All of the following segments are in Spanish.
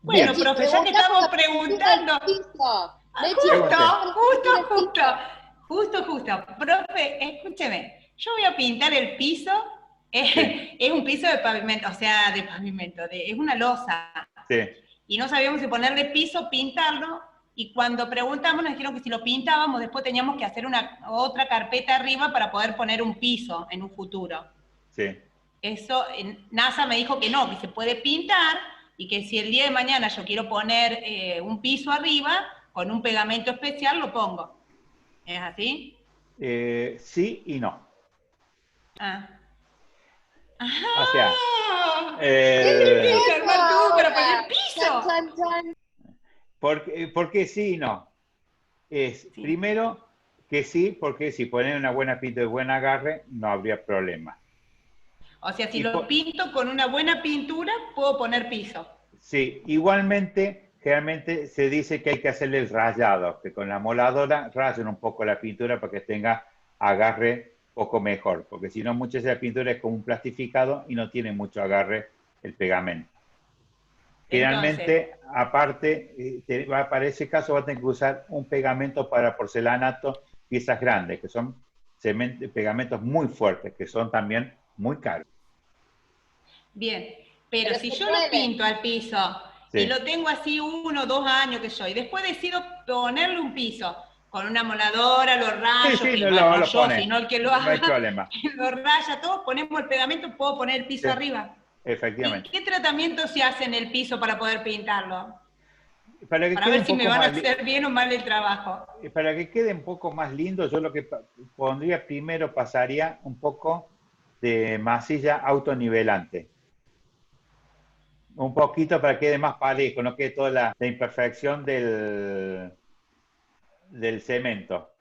Bueno, Bien, Mechi, profe, ya que pregunta por estamos la pintura del preguntando, piso. Mechi, justo, pregunte. pregunta por la pintura del justo, piso. justo. Profe, escúcheme, yo voy a pintar el piso, Sí, es un piso de pavimento, o sea, de pavimento, es una losa. sí. Y no sabíamos si ponerle piso, pintarlo, y cuando preguntamos nos dijeron que si lo pintábamos, después teníamos que hacer otra carpeta arriba para poder poner un piso en un futuro. Sí. Eso, NASA me dijo que no, que se puede pintar y que si el día de mañana yo quiero poner un piso arriba, con un pegamento especial lo pongo. ¿Es así? Sí y no. Ah. O sea, ¡Ajá! ¿Qué ¿Qué tenés eh, que es armar todo para ahora? poner Chan, piso? chan, chan. ¿por qué sí y no? Es Sí. primero que sí, porque si ponen una buena pinta y buen agarre, no habría problema. O sea, si Y lo pinto con una buena pintura, puedo poner piso. sí, igualmente, generalmente se dice que hay que hacerle el rayado, que con la moladora rayen un poco la pintura para que tenga agarre poco mejor, porque si no, muchas de la pintura es como un plastificado y no tiene mucho agarre el pegamento. Entonces, Generalmente, aparte, para ese caso va a tener que usar un pegamento para porcelanato, piezas grandes, que son pegamentos muy fuertes, que son también muy caros. bien, pero Pero si se yo lo puede. pinto al piso y Sí, lo tengo así 1 o 2 años que yo, y después decido ponerle un piso con una moladora, lo sí, rayo, sí, que no bueno, no lo yo, pone, sino el que lo no hay haga, problema. que lo raya todo, ponemos el pegamento, puedo poner el Sí, piso arriba. ¿Y efectivamente. qué tratamiento se hace en el piso para poder pintarlo? Para que Para quede ver un si me poco van a más, hacer bien o mal el trabajo. para que quede un poco más lindo, yo lo que pondría primero pasaría un poco de masilla autonivelante. Un poquito para que quede más parejo, no quede toda la imperfección del cemento.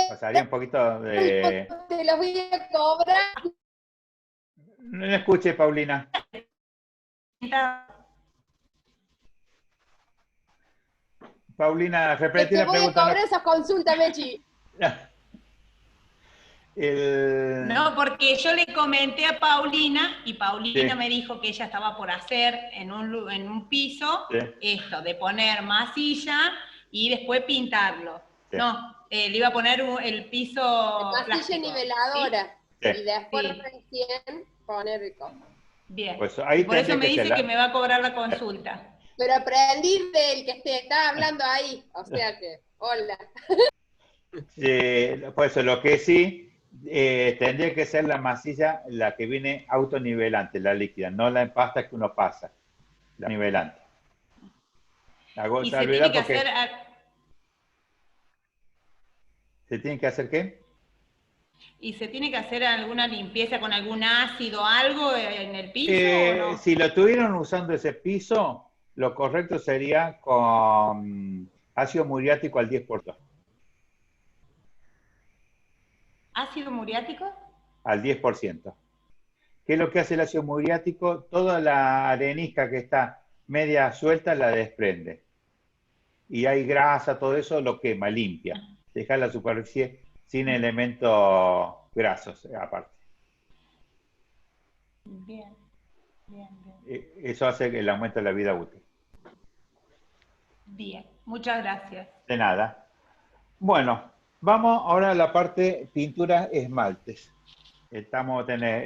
Pasaría un poquito de... Te los voy a cobrar. No la escuche, Paulina. Paulina, Que repetí te la voy a pregunta. No. cobrar esas consultas, Mechi. El... No, porque yo le comenté a Paulina y Paulina Sí, me dijo que ella estaba por hacer en un piso sí, esto, de poner masilla y después pintarlo. sí, No, le iba a poner el De piso masilla plástico, ¿sí? niveladora. sí. Y después Sí, recién poner el coso. bien. Pues Y ahí por eso tendría me que ser dice que la... me va a cobrar la consulta. Pero aprendí del que te estaba hablando ahí. O sea que, hola. Pues lo que sí, tendría que ser la masilla la que viene autonivelante, la líquida, no la en pasta que uno pasa, la nivelante. Hago Y se tiene salvedad que hacer, porque se tiene que hacer ¿qué? alguna limpieza con algún ácido, algo en el piso o no. Si lo estuvieron usando ese piso, lo correcto sería con ácido muriático al 10%. ¿Ácido muriático? Al 10%. ¿Qué es lo que hace el ácido muriático? Toda la arenisca que está media suelta la desprende. Y hay grasa, todo eso lo quema, limpia. Deja la superficie sin elementos grasos aparte. Bien, bien, bien. Eso hace el aumento de la vida útil. Bien, muchas gracias. De nada. Bueno, vamos ahora a la parte pintura esmaltes. Estamos a tener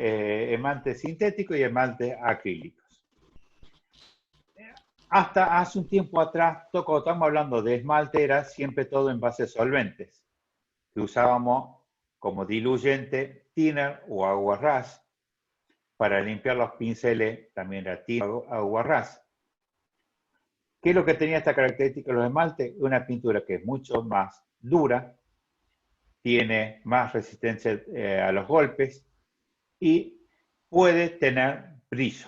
esmaltes sintéticos y esmaltes acrílicos. Hasta hace un tiempo atrás, cuando estamos hablando de esmalte, era siempre todo en bases solventes, que usábamos como diluyente thinner o aguarrás. Para limpiar los pinceles también era thinner o aguarrás. ¿Qué es lo que tenía esta característica de los esmaltes? Una pintura que es mucho más dura, tiene más resistencia a los golpes y puede tener brillo.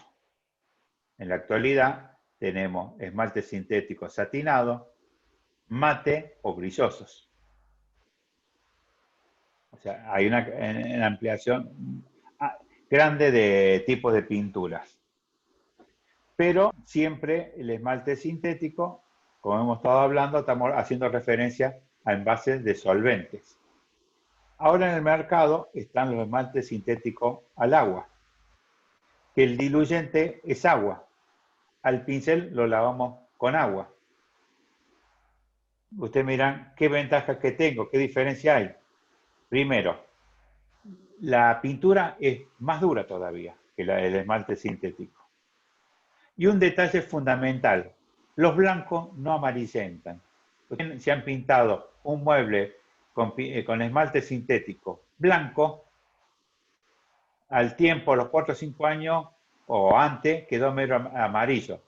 En la actualidad tenemos esmaltes sintéticos satinados, mate o brillosos. O sea, hay una ampliación grande de tipos de pinturas. Pero siempre el esmalte sintético, como hemos estado hablando, estamos haciendo referencia a envases de solventes. Ahora en el mercado están los esmaltes sintéticos al agua. que el diluyente es agua. Al pincel lo lavamos con agua. Ustedes miran qué ventajas que tengo, qué diferencia hay. Primero, la pintura es más dura todavía que el esmalte sintético. Y un detalle fundamental, los blancos no amarillentan. Si han pintado un mueble con esmalte sintético blanco, al tiempo, a los 4 o 5 años o antes, quedó medio amarillo.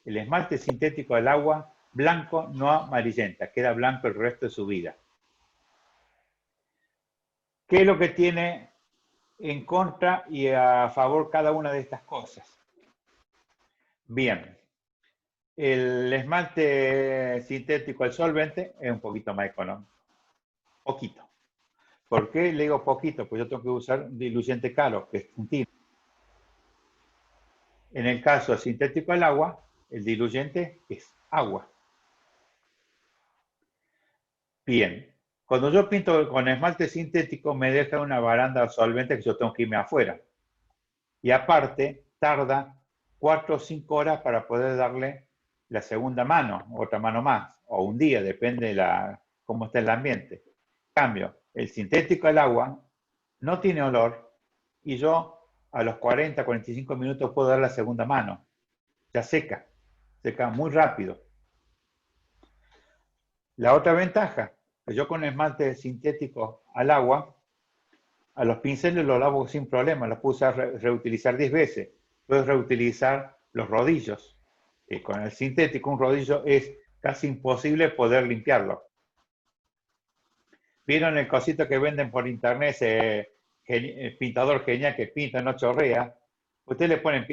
El esmalte sintético del agua blanco no amarillenta, queda blanco el resto de su vida. ¿Qué es lo que tiene en contra y a favor cada una de estas cosas? Bien, el esmalte sintético al solvente es un poquito más económico. Poquito. ¿Por qué le digo poquito? Pues yo tengo que usar un diluyente caro, que es un tiner. En el caso sintético al agua, el diluyente es agua. Bien, cuando yo pinto con esmalte sintético me deja una baranda solvente que yo tengo que irme afuera. Y aparte, tarda 4 o 5 horas para poder darle la segunda mano, otra mano más, o un día, depende de cómo está el ambiente. En cambio, el sintético al agua no tiene olor y yo a los 40, 45 minutos puedo dar la segunda mano. Ya seca muy rápido. La otra ventaja, que yo con esmalte sintético al agua, a los pinceles los lavo sin problema, los puedo reutilizar 10 veces. Puedo reutilizar los rodillos. Con el sintético un rodillo es casi imposible poder limpiarlo. ¿Vieron el cosito que venden por internet, el pintador genial que pinta, no chorrea? Usted le pone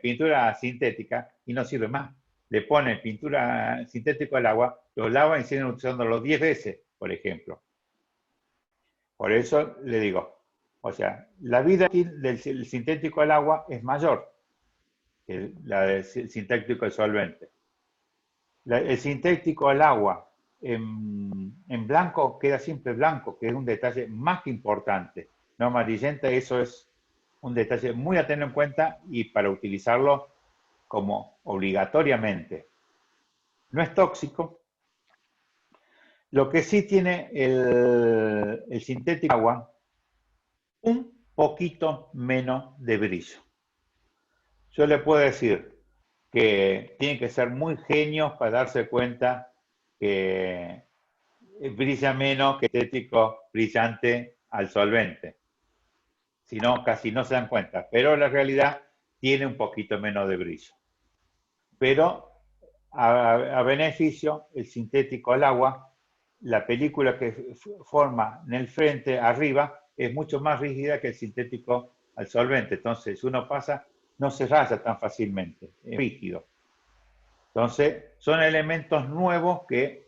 pintura sintética y no sirve más. Le pone pintura sintética al agua, lo lava y siguen usándolo 10 veces, por ejemplo. Por eso le digo, o sea, la vida del sintético al agua es mayor que la del sintético al solvente. El sintético al agua en blanco queda siempre blanco, que es un detalle más que importante. No amarillenta, eso es un detalle muy a tener en cuenta y para utilizarlo como obligatoriamente. No es tóxico. Lo que sí tiene el sintético agua, un poquito menos de brillo. Yo le puedo decir que tienen que ser muy genios para darse cuenta que brilla menos que el sintético brillante al solvente. Si no, casi no se dan cuenta. Pero la realidad tiene un poquito menos de brillo. Pero a beneficio, el sintético al agua, la película que forma en el frente, arriba, es mucho más rígida que el sintético al solvente. Entonces, si uno pasa, no se raya tan fácilmente, es rígido. Entonces, son elementos nuevos que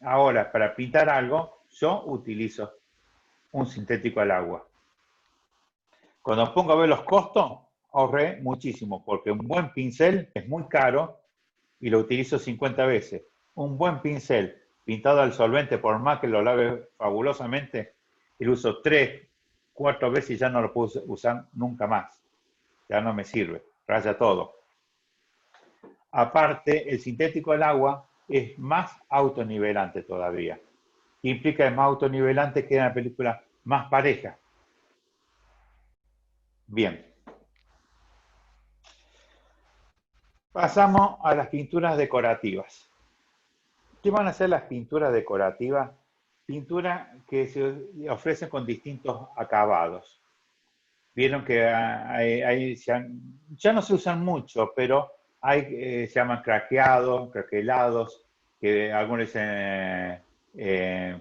ahora, para pintar algo, yo utilizo un sintético al agua. Cuando pongo a ver los costos, ahorré muchísimo, porque un buen pincel es muy caro y lo utilizo 50 veces. Un buen pincel pintado al solvente, por más que lo lave fabulosamente, y lo uso 3, 4 veces y ya no lo puedo usar nunca más. Ya no me sirve, raya todo. Aparte, el sintético al agua es más autonivelante todavía. Implica que es más autonivelante que una película más pareja. Bien. Pasamos a las pinturas decorativas. ¿Qué van a ser las pinturas decorativas? Pinturas que se ofrecen con distintos acabados. Vieron que ya no se usan mucho, pero se llaman craquelados, que algunos dicen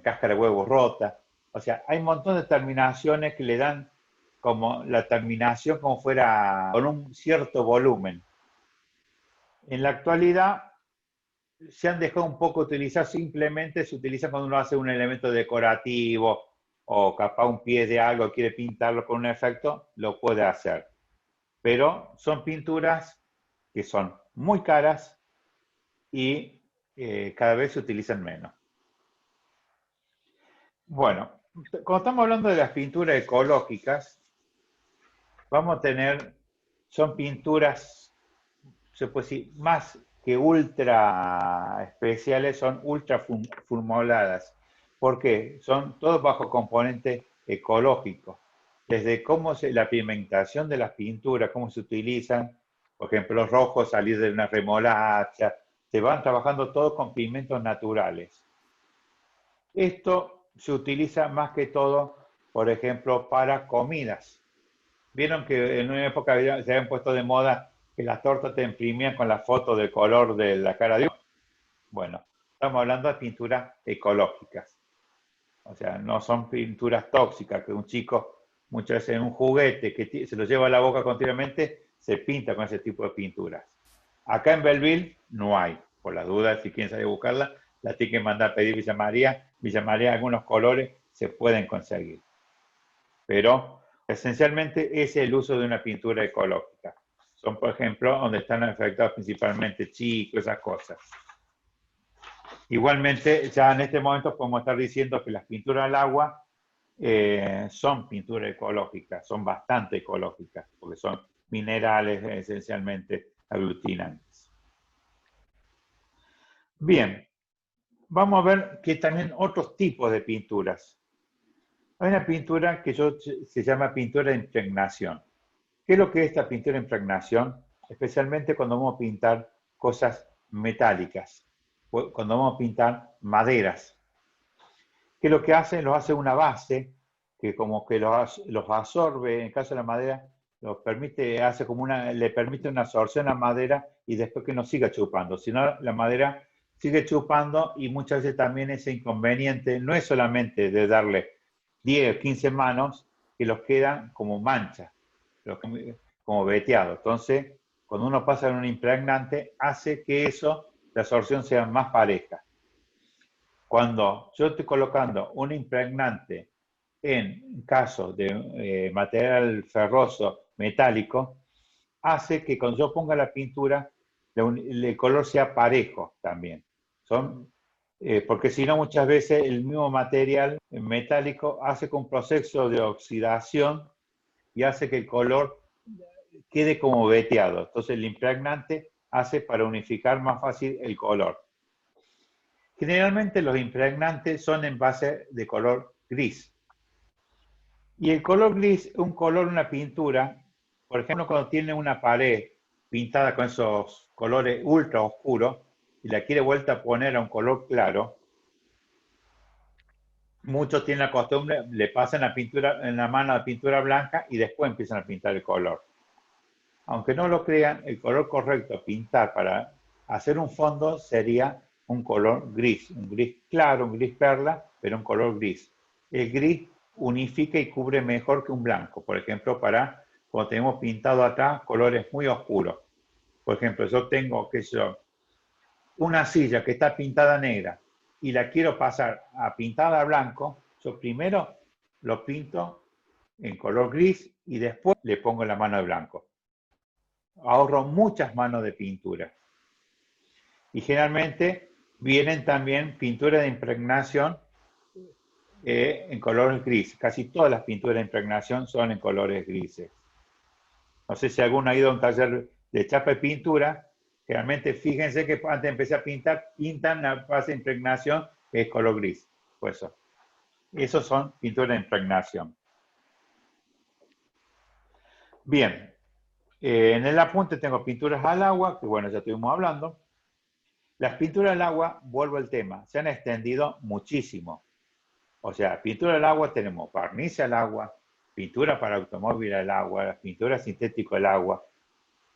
cáscara de huevo rota. O sea, hay un montón de terminaciones que le dan como la terminación como fuera con un cierto volumen. En la actualidad se han dejado un poco utilizar, simplemente se utiliza cuando uno hace un elemento decorativo o capaz un pie de algo, quiere pintarlo con un efecto, lo puede hacer. Pero son pinturas que son muy caras y cada vez se utilizan menos. Bueno, cuando estamos hablando de las pinturas ecológicas, vamos a tener son pinturas, se puede decir, más que ultra especiales, son ultra formuladas. ¿Por qué? Son todos bajo componente ecológico. Desde la pigmentación de las pinturas, cómo se utilizan, por ejemplo, los rojos salir de una remolacha, se van trabajando todos con pigmentos naturales. Esto se utiliza más que todo, por ejemplo, para comidas. Vieron que en una época se habían puesto de moda que las tortas te imprimían con la foto del color de la cara de uno. Bueno, estamos hablando de pinturas ecológicas. O sea, no son pinturas tóxicas, que un chico muchas veces en un juguete que se lo lleva a la boca continuamente, se pinta con ese tipo de pinturas. Acá en Belleville no hay, por las dudas, si quieren saber buscarla, la tienen que mandar a pedir Villa María. Villa María, algunos colores se pueden conseguir. Pero esencialmente ese es el uso de una pintura ecológica. Son, por ejemplo, donde están afectados principalmente chicos, esas cosas. Igualmente, ya en este momento podemos estar diciendo que las pinturas al agua son pinturas ecológicas, son bastante ecológicas, porque son minerales esencialmente aglutinantes. Bien, vamos a ver que también otros tipos de pinturas. Hay una pintura que se llama pintura de impregnación. ¿Qué es lo que es esta pintura de impregnación? Especialmente cuando vamos a pintar cosas metálicas, cuando vamos a pintar maderas. ¿Qué es lo que hace? Los hace una base que como que los absorbe, en el caso de la madera, le permite una absorción a la madera y después que no siga chupando. Si no, la madera sigue chupando y muchas veces también ese inconveniente no es solamente de darle 10 o 15 manos que los quedan como manchas, como veteados. Entonces, cuando uno pasa en un impregnante, hace que la absorción sea más pareja. Cuando yo estoy colocando un impregnante en caso de material ferroso metálico, hace que cuando yo ponga la pintura, el color sea parejo también. Porque si no, muchas veces el mismo material metálico hace con un proceso de oxidación y hace que el color quede como veteado. Entonces el impregnante hace para unificar más fácil el color. Generalmente los impregnantes son en base de color gris. Y el color gris es un color, una pintura, por ejemplo, cuando tiene una pared pintada con esos colores ultra oscuros y la quiere vuelta a poner a un color claro, muchos tienen la costumbre, le pasan la pintura en la mano la pintura blanca y después empiezan a pintar el color. Aunque no lo crean, el color correcto a pintar para hacer un fondo sería un color gris, un gris claro, un gris perla, pero un color gris. El gris unifica y cubre mejor que un blanco, por ejemplo, para cuando tenemos pintado atrás colores muy oscuros. Por ejemplo, yo tengo, una silla que está pintada negra y la quiero pasar a pintada a blanco, yo primero lo pinto en color gris y después le pongo la mano de blanco. Ahorro muchas manos de pintura. Y generalmente vienen también pinturas de impregnación en colores gris. Casi todas las pinturas de impregnación son en colores grises. No sé si alguno ha ido a un taller de chapa y pintura. Generalmente fíjense que antes de empezar a pintar, pintan la fase de impregnación que es color gris. Pues eso. Esos son pinturas de impregnación. Bien. En el apunte tengo pinturas al agua, que bueno, ya estuvimos hablando. Las pinturas al agua, vuelvo al tema, se han extendido muchísimo. O sea, pintura al agua tenemos barniz al agua, pintura para automóvil al agua, pintura sintética al agua.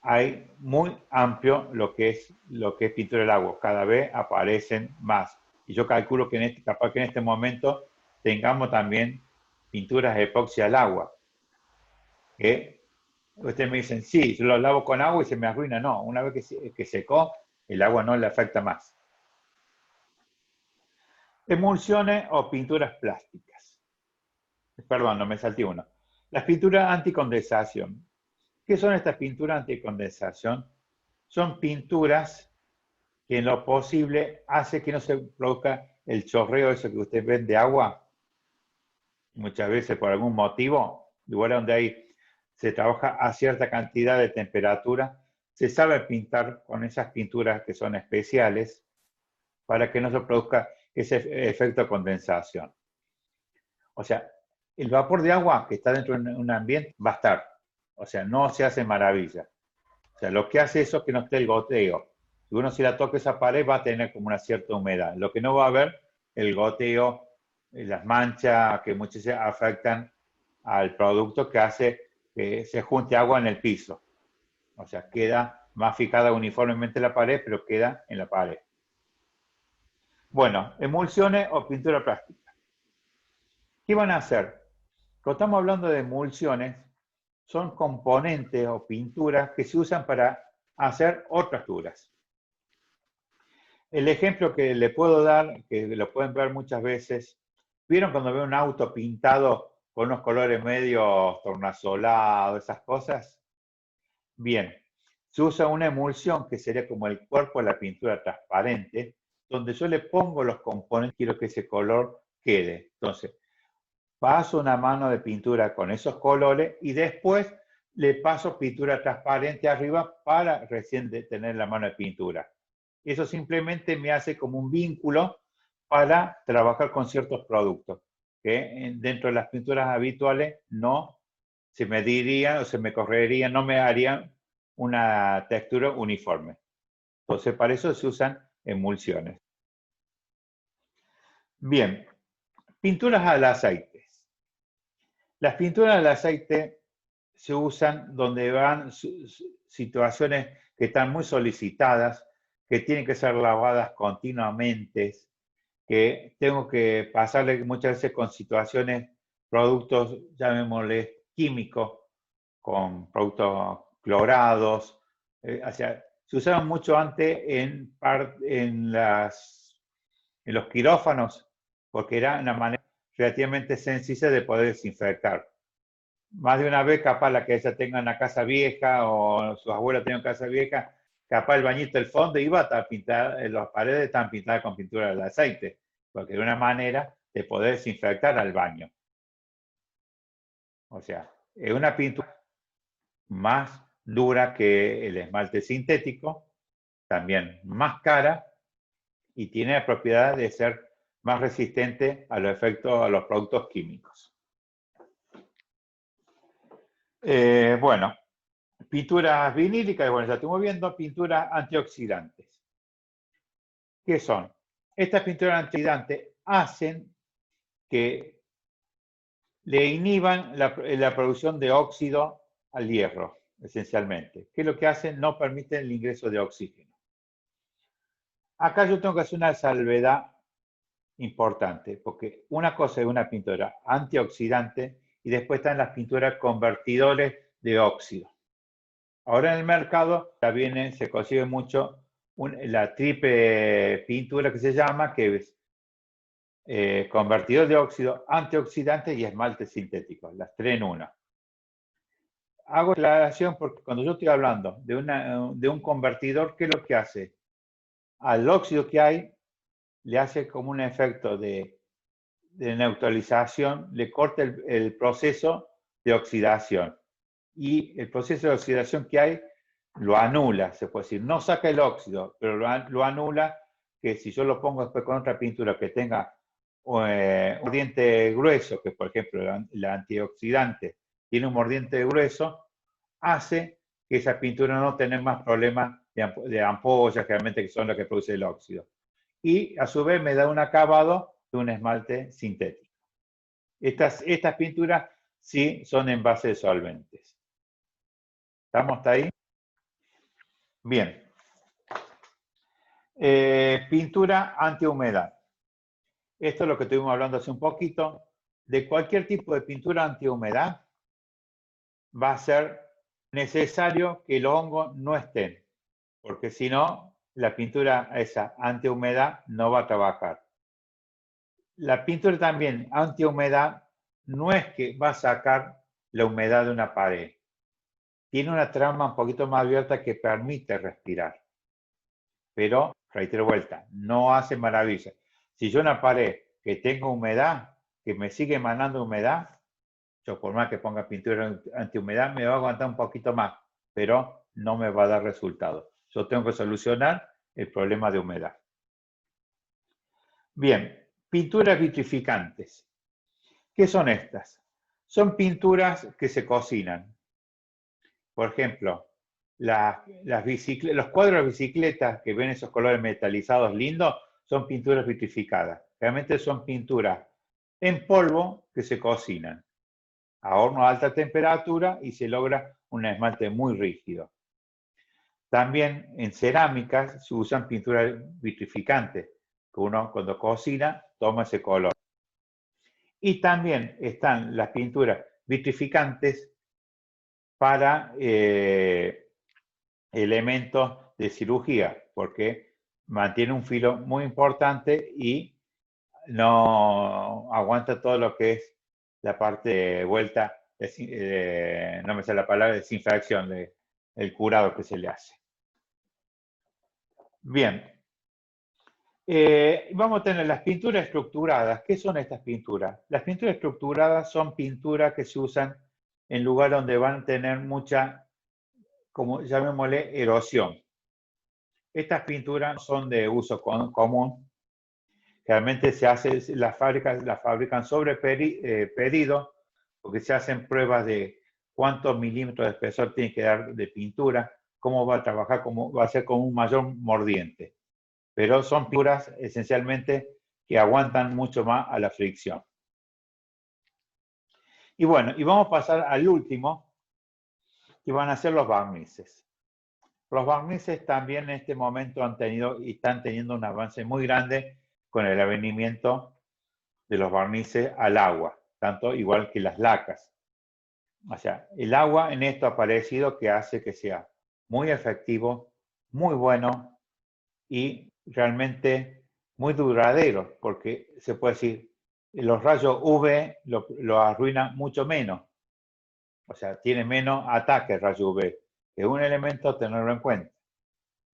Hay muy amplio lo que es pintura al agua. Cada vez aparecen más. Y yo calculo que capaz que en este momento tengamos también pinturas epoxi al agua. Ustedes me dicen, sí, yo lo lavo con agua y se me arruina. No, una vez que secó, el agua no le afecta más. Emulsiones o pinturas plásticas. Perdón, no me salté uno. Las pinturas anticondensación. ¿Qué son estas pinturas anticondensación? Son pinturas que en lo posible hace que no se produzca el chorreo ese que ustedes ven de agua. Muchas veces por algún motivo, lugares donde hay se trabaja a cierta cantidad de temperatura, se sabe pintar con esas pinturas que son especiales para que no se produzca ese efecto de condensación. O sea, el vapor de agua que está dentro de un ambiente va a estar, o sea, no se hace maravilla. O sea, lo que hace eso es que no esté el goteo. Si uno si la toca esa pared va a tener como una cierta humedad. Lo que no va a haber, el goteo, las manchas que muchas veces afectan al producto que hace que se junte agua en el piso. O sea, queda más fijada uniformemente la pared, pero queda en la pared. Bueno, emulsiones o pintura plástica. ¿Qué van a hacer? Cuando estamos hablando de emulsiones, son componentes o pinturas que se usan para hacer otras pinturas. El ejemplo que le puedo dar, que lo pueden ver muchas veces, ¿vieron cuando ven un auto pintado con unos colores medio tornasolados, esas cosas? Bien, se usa una emulsión que sería como el cuerpo de la pintura transparente, donde yo le pongo los componentes, quiero que ese color quede. Entonces, paso una mano de pintura con esos colores y después le paso pintura transparente arriba para recién tener la mano de pintura. Eso simplemente me hace como un vínculo para trabajar con ciertos productos que dentro de las pinturas habituales no se me dirían o se me correrían, no me harían una textura uniforme. Entonces, para eso se usan emulsiones. Bien, pinturas al aceite. Las pinturas al aceite se usan donde van situaciones que están muy solicitadas, que tienen que ser lavadas continuamente, que tengo que pasarle muchas veces con situaciones, productos, llamémosle químicos, con productos clorados. O sea, se usaban mucho antes en los quirófanos, porque era una manera relativamente sencilla de poder desinfectar. Más de una vez, capaz la que ella tenga una casa vieja o sus abuelos tengan una casa vieja, capaz el bañito del fondo iba a estar pintado, las paredes están pintadas con pintura de aceite, porque era una manera de poder desinfectar al baño. O sea, es una pintura más dura que el esmalte sintético, también más cara y tiene la propiedad de ser más resistente a los efectos, a los productos químicos. Bueno, pinturas vinílicas, bueno, ya estamos viendo, pinturas antioxidantes. ¿Qué son? Estas pinturas antioxidantes hacen que le inhiban la producción de óxido al hierro, esencialmente. ¿Qué es lo que hacen? No permiten el ingreso de oxígeno. Acá yo tengo que hacer una salvedad importante, porque una cosa es una pintura antioxidante y después están las pinturas convertidores de óxido. Ahora en el mercado ya se consigue mucho la triple pintura que se llama, que es convertidor de óxido, antioxidante y esmalte sintético, las tres en una. Hago aclaración porque cuando yo estoy hablando de un convertidor, ¿qué es lo que hace? Al óxido que hay, le hace como un efecto de neutralización, le corta el proceso de oxidación. Y el proceso de oxidación que hay lo anula, se puede decir. No saca el óxido, pero lo anula, que si yo lo pongo después con otra pintura que tenga un mordiente grueso, que por ejemplo la antioxidante tiene un mordiente grueso, hace que esa pintura no tenga más problemas de ampollas, realmente que son las que produce el óxido. Y a su vez me da un acabado de un esmalte sintético. Estas pinturas sí son en base de solventes. ¿Estamos hasta ahí? Bien. Pintura antihumedad. Esto es lo que estuvimos hablando hace un poquito. De cualquier tipo de pintura antihumedad va a ser necesario que los hongos no estén, porque si no, la pintura esa antihumedad no va a trabajar. La pintura también antihumedad no es que va a sacar la humedad de una pared. Tiene una trama un poquito más abierta que permite respirar. Pero, reitero vuelta, no hace maravilla. Si yo una pared que tengo humedad, que me sigue emanando humedad, Yo por más que ponga pintura antihumedad, me va a aguantar un poquito más, pero no me va a dar resultado. Yo tengo que solucionar el problema de humedad. Bien, pinturas vitrificantes. ¿Qué son estas? Son pinturas que se cocinan. Por ejemplo, los cuadros de bicicletas que ven esos colores metalizados lindos son pinturas vitrificadas. Realmente son pinturas en polvo que se cocinan a horno a alta temperatura y se logra un esmalte muy rígido. También en cerámicas se usan pinturas vitrificantes, que uno cuando cocina toma ese color. Y también están las pinturas vitrificantes para elementos de cirugía, porque mantiene un filo muy importante y no aguanta todo lo que es la parte de vuelta, no me sale la palabra, desinfección, el curado que se le hace. Bien. Vamos a tener las pinturas estructuradas. ¿Qué son estas pinturas? Las pinturas estructuradas son pinturas que se usan en lugares donde van a tener mucha, como llamémosle, erosión. Estas pinturas son de uso común. Realmente las fabrican sobre pedido, porque se hacen pruebas de cuántos milímetros de espesor tiene que dar de pintura, cómo va a trabajar, cómo va a ser con un mayor mordiente. Pero son pinturas esencialmente que aguantan mucho más a la fricción. Y bueno, y vamos a pasar al último, que van a ser los barnices. Los barnices también en este momento han tenido y están teniendo un avance muy grande con el avenimiento de los barnices al agua, tanto igual que las lacas. O sea, el agua en esto ha aparecido que hace que sea muy efectivo, muy bueno y realmente muy duradero, porque se puede decir, los rayos UV lo arruinan mucho menos. O sea, tiene menos ataque el rayo UV. Es un elemento a tenerlo en cuenta.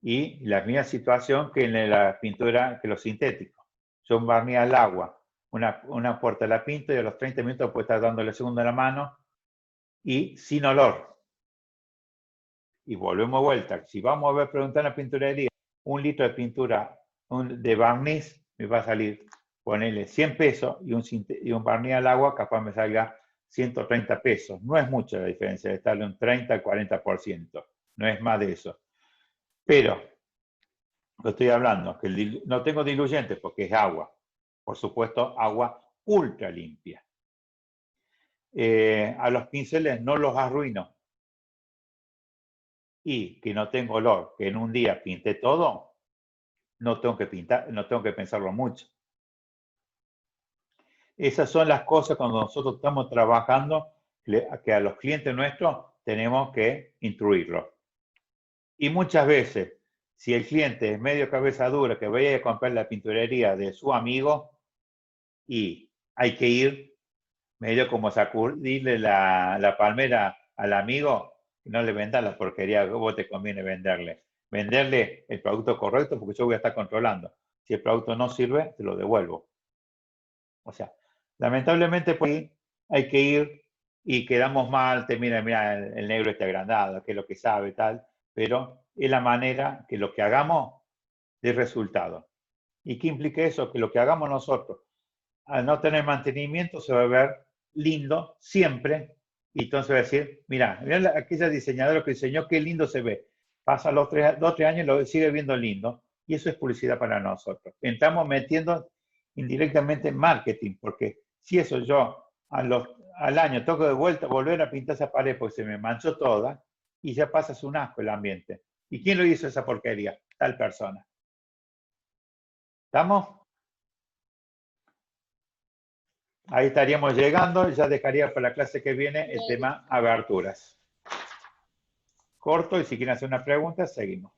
Y la misma situación que en la pintura que los sintéticos. Yo un barniz al agua, una puerta la pinto y a los 30 minutos puedo estar dándole segunda a la mano y sin olor. Y volvemos a vuelta. Si vamos a ver, preguntar en la pinturería, un litro de pintura de barniz me va a salir, ponerle 100 pesos y un barniz al agua capaz me salga 130 pesos. No es mucha la diferencia, de estarle un 30 al 40%. No es más de eso. Pero, lo estoy hablando, que no tengo diluyente porque es agua. Por supuesto, agua ultra limpia. A los pinceles no los arruino. Y que no tengo olor, que en un día pinté todo, no tengo que pintar, no tengo que pensarlo mucho. Esas son las cosas cuando nosotros estamos trabajando, que a los clientes nuestros tenemos que instruirlos. Y muchas veces, si el cliente es medio cabeza dura, que vaya a comprar la pinturería de su amigo, y hay que ir medio como sacudirle la palmera al amigo, no le vendas la porquería que vos te conviene venderle. Venderle el producto correcto porque yo voy a estar controlando. Si el producto no sirve, te lo devuelvo. O sea, lamentablemente por ahí hay que ir y quedamos mal, mira, el negro está agrandado, que es lo que sabe, tal, pero es la manera que lo que hagamos dé resultado. ¿Y qué implica eso? Que lo que hagamos nosotros, al no tener mantenimiento, se va a ver lindo siempre, y entonces va a decir, mira aquella diseñadora que diseñó, qué lindo se ve. Pasa los 2 o 3 años y lo sigue viendo lindo, y eso es publicidad para nosotros. Estamos metiendo indirectamente marketing, porque si eso yo al año toco de vuelta, volver a pintar esa pared porque se me manchó toda, y ya pasa un asco el ambiente. ¿Y quién lo hizo esa porquería? Tal persona. ¿Estamos? Ahí estaríamos llegando, ya dejaría para la clase que viene el tema aberturas. Corto, y si quieren hacer una pregunta, seguimos.